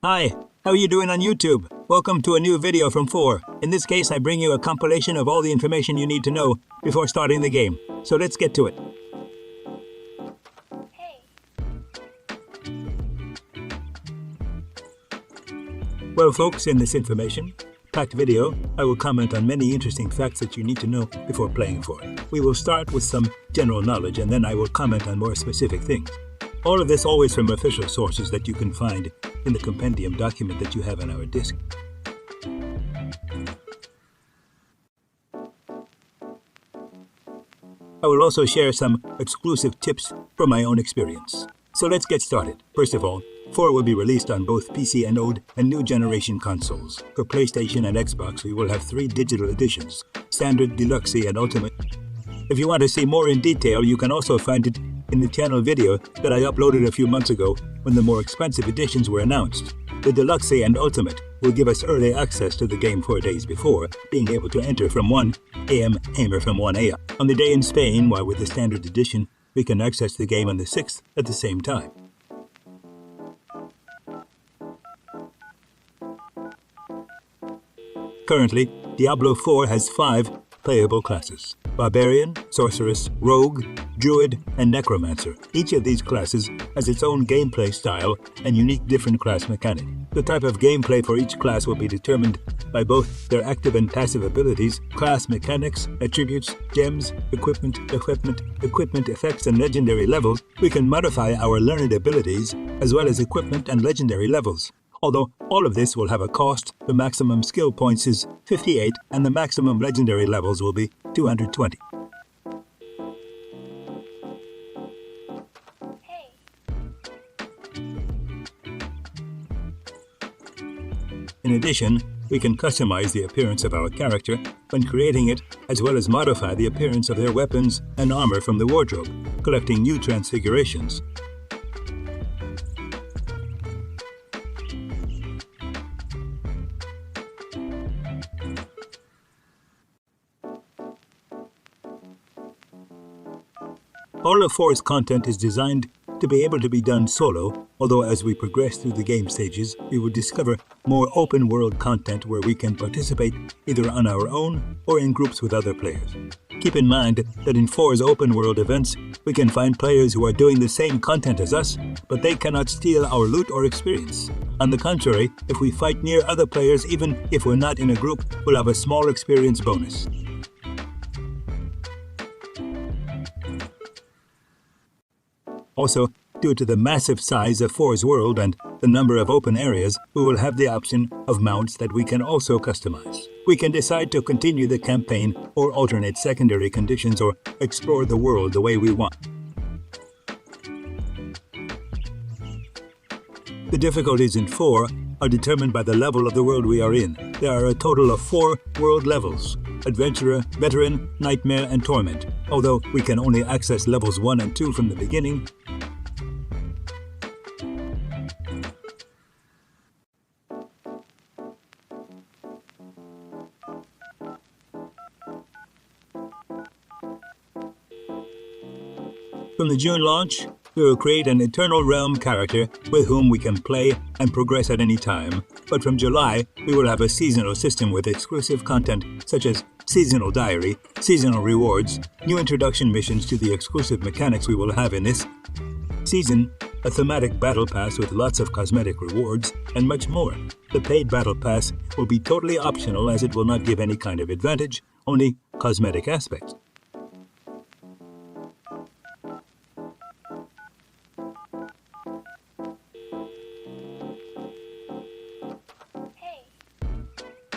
Hi, how are you doing on YouTube? Welcome to a new video from 4. In this case, I bring you a compilation of all the information you need to know before starting the game. So let's get to it. Well folks, in this information-packed video, I will comment on many interesting facts that you need to know before playing 4. We will start with some general knowledge and then I will comment on more specific things. All of this always from official sources that you can find in the compendium document that you have on our disk. I will also share some exclusive tips from my own experience. So let's get started. First of all, 4 will be released on both PC and new generation consoles. For PlayStation and Xbox, we will have 3 digital editions, Standard, Deluxe, and Ultimate. If you want to see more in detail, you can also find it in the channel video that I uploaded a few months ago when the more expensive editions were announced. The Deluxe and Ultimate will give us early access to the game 4 days before, being able to enter from 1 AM or from 1 AM on the day in Spain, while with the Standard Edition, we can access the game on the 6th at the same time. Currently, Diablo 4 has 5 playable classes: Barbarian, Sorceress, Rogue, Druid, and Necromancer. Each of these classes has its own gameplay style and unique different class mechanic. The type of gameplay for each class will be determined by both their active and passive abilities, class mechanics, attributes, gems, equipment effects, and legendary levels. We can modify our learned abilities as well as equipment and legendary levels. Although all of this will have a cost, the maximum skill points is 58 and the maximum legendary levels will be 220. In addition, we can customize the appearance of our character when creating it, as well as modify the appearance of their weapons and armor from the wardrobe, collecting new transfigurations. All of 4's content is designed to be able to be done solo, although as we progress through the game stages, we will discover more open-world content where we can participate either on our own or in groups with other players. Keep in mind that in 4's open-world events, we can find players who are doing the same content as us, but they cannot steal our loot or experience. On the contrary, if we fight near other players, even if we're not in a group, we'll have a small experience bonus. Also, due to the massive size of 4's world and the number of open areas, we will have the option of mounts that we can also customize. We can decide to continue the campaign or alternate secondary conditions or explore the world the way we want. The difficulties in 4 are determined by the level of the world we are in. There are a total of 4 world levels: Adventurer, Veteran, Nightmare, and Torment. Although we can only access levels 1 and 2 from the beginning, from the June launch, we will create an Eternal Realm character with whom we can play and progress at any time. But from July, we will have a seasonal system with exclusive content such as Seasonal Diary, Seasonal Rewards, new introduction missions to the exclusive mechanics we will have in this season, a thematic battle pass with lots of cosmetic rewards, and much more. The paid battle pass will be totally optional as it will not give any kind of advantage, only cosmetic aspects.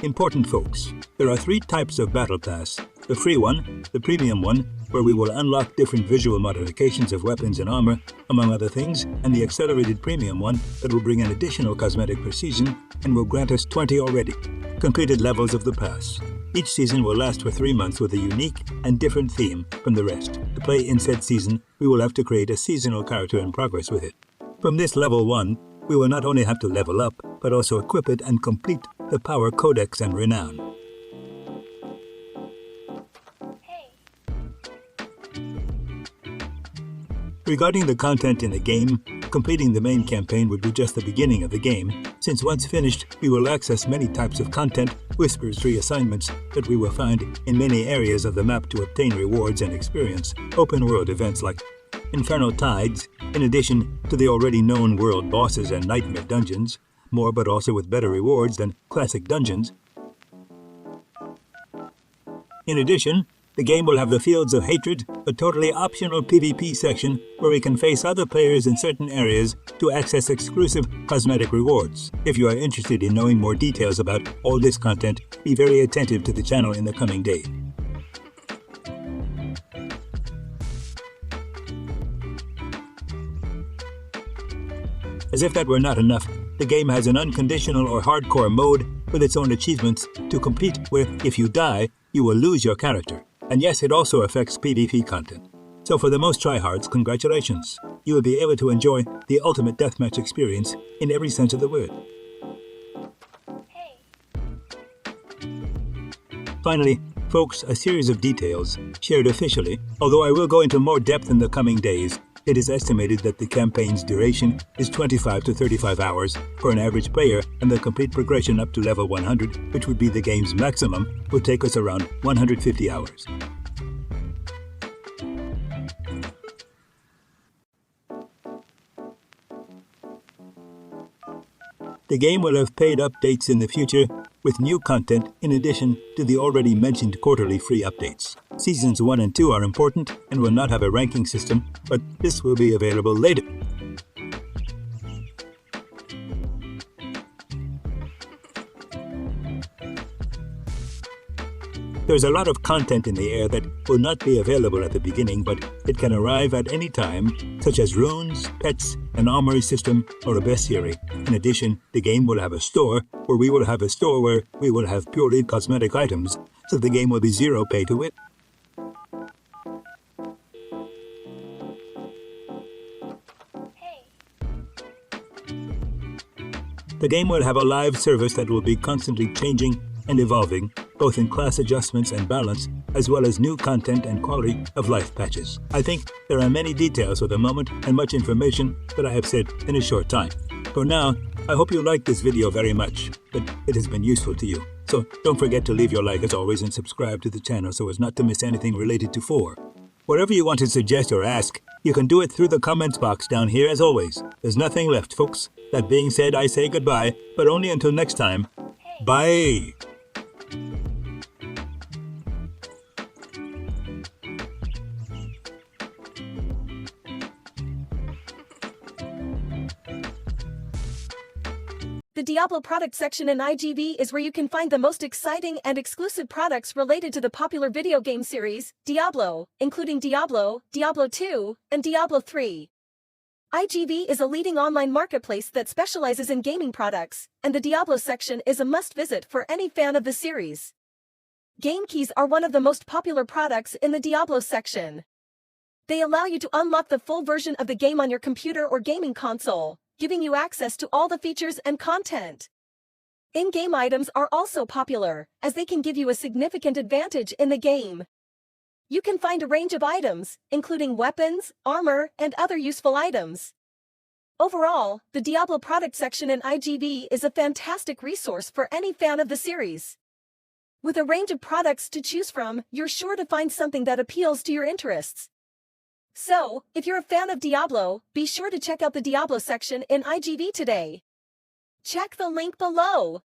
Important folks, there are 3 types of Battle Pass. The free one, the premium one, where we will unlock different visual modifications of weapons and armor, among other things, and the accelerated premium one that will bring an additional cosmetic per season and will grant us 20 already completed levels of the pass. Each season will last for 3 months with a unique and different theme from the rest. To play in said season, we will have to create a seasonal character and progress with it. From this level 1, we will not only have to level up, but also equip it and complete the Power Codex and Renown. Regarding the content in the game, Completing the main campaign would be just the beginning of the game, since once finished, we will access many types of content, whispers, reassignments that we will find in many areas of the map to obtain rewards and experience open-world events like Infernal Tides, in addition to the already known world bosses and nightmare dungeons, more but also with better rewards than classic dungeons. In addition, the game will have the Fields of Hatred, a totally optional PvP section where we can face other players in certain areas to access exclusive cosmetic rewards. If you are interested in knowing more details about all this content, be very attentive to the channel in the coming day. As if that were not enough, the game has an unconditional or hardcore mode with its own achievements to complete where, if you die, you will lose your character. And yes, it also affects PvP content. So for the most tryhards, congratulations. You will be able to enjoy the ultimate deathmatch experience in every sense of the word. Finally, folks, a series of details shared officially, although I will go into more depth in the coming days. It is estimated that the campaign's duration is 25 to 35 hours for an average player, and the complete progression up to level 100, which would be the game's maximum, would take us around 150 hours. The game will have paid updates in the future with new content in addition to the already mentioned quarterly free updates. Seasons 1 and 2 are important and will not have a ranking system, but this will be available later. There's a lot of content in the air that will not be available at the beginning, but it can arrive at any time, such as runes, pets, an armory system, or a bestiary. In addition, the game will have a store where we will have purely cosmetic items, so the game will be zero pay to win. The game will have a live service that will be constantly changing and evolving, both in class adjustments and balance, as well as new content and quality of life patches. I think there are many details for the moment and much information that I have said in a short time. For now, I hope you liked this video very much, that it has been useful to you. So don't forget to leave your like as always and subscribe to the channel so as not to miss anything related to 4. Whatever you want to suggest or ask, you can do it through the comments box down here as always. There's nothing left, folks. That being said, I say goodbye, but only until next time. Bye! The Diablo product section in IGV is where you can find the most exciting and exclusive products related to the popular video game series, Diablo, including Diablo, Diablo 2, and Diablo 3. IGV is a leading online marketplace that specializes in gaming products, and the Diablo section is a must-visit for any fan of the series. Game keys are one of the most popular products in the Diablo section. They allow you to unlock the full version of the game on your computer or gaming console, giving you access to all the features and content. In-game items are also popular, as they can give you a significant advantage in the game. You can find a range of items, including weapons, armor, and other useful items. Overall, the Diablo product section in IGV is a fantastic resource for any fan of the series. With a range of products to choose from, you're sure to find something that appeals to your interests. So, if you're a fan of Diablo, be sure to check out the Diablo section in IGV today. Check the link below.